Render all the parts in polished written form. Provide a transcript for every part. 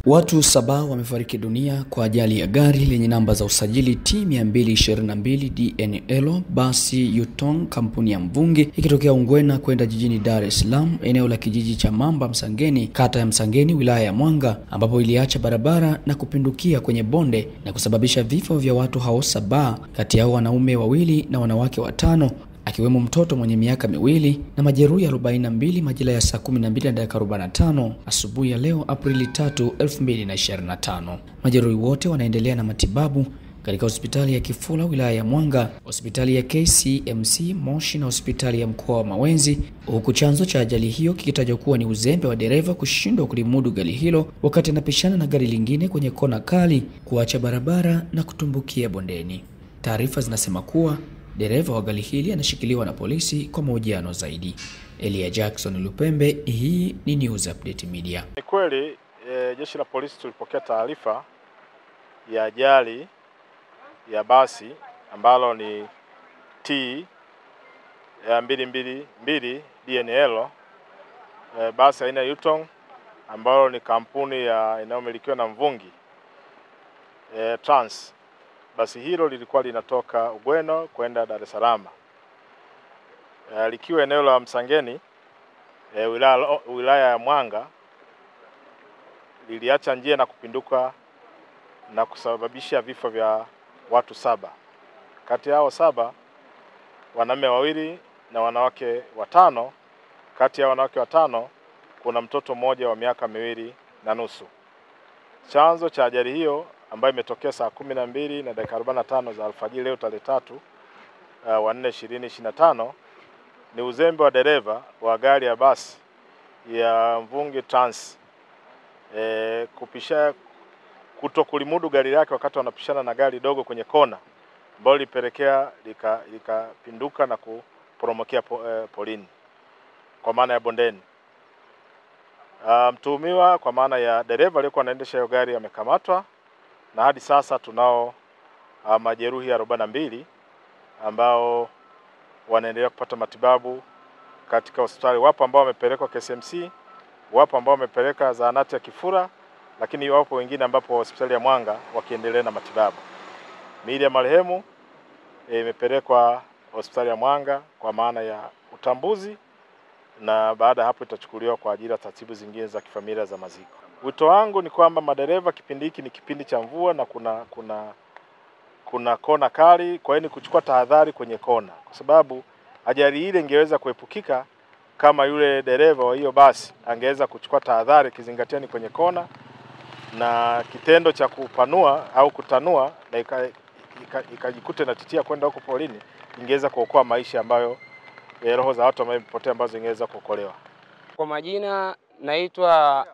Watu 7 wamefariki dunia kwa ajali ya gari lenye namba za usajili T222 DNL basi Yutong kampuni ya Mvungi ikitokea Ungwena kwenda jijini Dar es Salaam, eneo la kijiji cha Mamba Msangeni, kata ya Msangeni, wilaya ya Mwanga, ambapo iliacha barabara na kupindukia kwenye bonde na kusababisha vifo vya watu hao 7, kati yao wanaume 2 na wanawake 5, akiwemo mtoto mwenye miaka 2, na majeruhi 42 majira ya saa 12:45 asubuhi ya leo Aprili 3, 2025. Majeruhi wote wanaendelea na matibabu katika hospitali ya Kifula wilaya ya Mwanga, hospitali ya KCMC Moshi na hospitali ya mkoa wa Mawenzi, huku chanzo cha ajali hiyo kikitajwa kuwa ni uzembe wa dereva kushindwa kulimudu gari hilo wakati anapishana na gari lingine kwenye kona kali, kuacha barabara na kutumbukia bondeni. Taarifa zinasema kuwa dereva wa gari hili anashikiliwa na polisi kwa mahojiano zaidi. Elia Jackson Lupembe, hii ni News Update Media. Ni kweli jeshi la polisi tulipokea taarifa ya ajali ya basi ambalo ni T222 DNL, basi aina ya Yutong ambalo ni kampuni ya inayomilikiwa na Mvungi Trans. Basi hilo lilikuwa linatoka Ugweno kwenda Dar es Salaam. Likiwa eneo la Msangeni, wilaya ya Mwanga, liliacha njia na kupinduka na kusababisha vifo vya watu 7. Kati yao 7, wanaume 2 na wanawake 5. Kati ya wanawake 5 kuna mtoto mmoja wa miaka 2.5. Chanzo cha ajali hiyo ambayo imetokea saa 12:45 za alfajiri leo tarehe 3 wa 4/2025 ni uzembe wa dereva wa gari ya basi ya Mvungi Trans kutokulimudu gari lake wakati wanapishana na gari dogo kwenye kona, ambalo lilipelekea likapinduka na kuporomokea polini kwa maana ya bondeni. Mtuhumiwa kwa maana ya dereva aliyekuwa anaendesha hiyo gari amekamatwa, na hadi sasa tunao majeruhi 42 ambao wanaendelea kupata matibabu katika hospitali. Wapo ambao wamepelekwa KCMC, wapo ambao wamepeleka zahanati ya Kifura, lakini wapo wengine ambapo hospitali ya Mwanga wakiendelea na matibabu. Miili ya marehemu imepelekwa hospitali ya Mwanga kwa maana ya utambuzi, na baada hapo itachukuliwa kwa ajili ya taratibu zingine za kifamilia za maziko. Wito wangu ni kwamba madereva, kipindi hiki ni kipindi cha mvua na kuna kona kali, kwa hiyo ni kuchukua tahadhari kwenye kona, kwa sababu ajali ile ingeweza kuepukika kama yule dereva wa hiyo basi angeweza kuchukua tahadhari, kizingatia ni kwenye kona, na kitendo cha kupanua au kutanua na ikajikuta na titia kwenda huko polini ingeweza kuokoa maisha ambayo roho za watu ambao wamepotea ambazo ingeweza kuokolewa. Kwa majina naitwa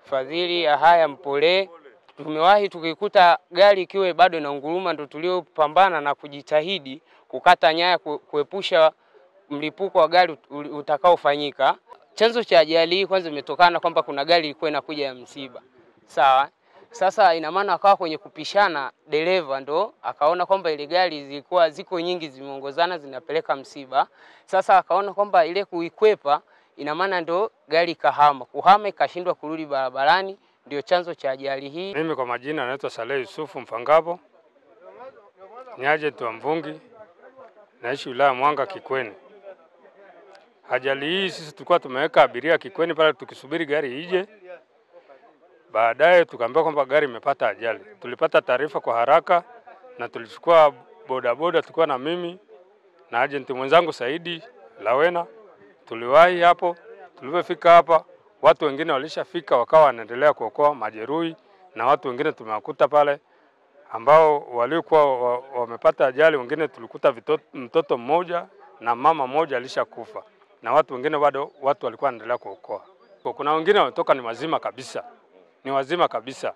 Fadhili Ahaya Mpole. Tumewahi tukikuta gari ikiwa bado inaunguruma, ndo tuliopambana na kujitahidi kukata nyaya kuepusha mlipuko wa gari utakaofanyika. Chanzo cha ajali hii kwanza imetokana kwamba kuna gari ilikuwa inakuja ya msiba. Sawa? Sasa ina maana akawa kwenye kupishana, dereva ndo akaona kwamba ile gari zilikuwa ziko nyingi zimeongozana zinapeleka msiba. Sasa akaona kwamba ile kuikwepa ina maana ndo gari kuhama ikashindwa kurudi barabarani, ndio chanzo cha ajali hii. Mimi kwa majina naitwa Saleh Yusufu Mfangabo, ni agent wa Mvungi, naishi wilaya Mwanga Kikweni. Ajali hii sisi tulikuwa tumeweka abiria Kikweni pale tukisubiri gari ije. Baadaye tukaambiwa kwamba gari imepata ajali. Tulipata taarifa kwa haraka na tulichukua bodaboda, tulikuwa na mimi na agent mwenzangu Saidi Lawena. Tuliwahi hapo, tulipofika hapa watu wengine walishafika wakawa wanaendelea kuokoa majeruhi, na watu wengine tumewakuta pale ambao walikuwa wamepata ajali. Wengine tulikuta mtoto mmoja na mama mmoja alishakufa, na watu wengine bado watu walikuwa wanaendelea kuokoa. Kuna wengine wametoka ni wazima kabisa. Ni wazima kabisa.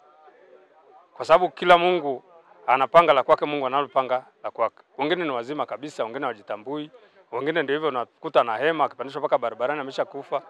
Kwa sababu kila Mungu anapanga la kwake, Mungu analopanga la kwake. Wengine ni wazima kabisa, wengine wajitambui, wengine ndio hivyo unakuta na hema akipandishwa mpaka barabarani ameshakufa.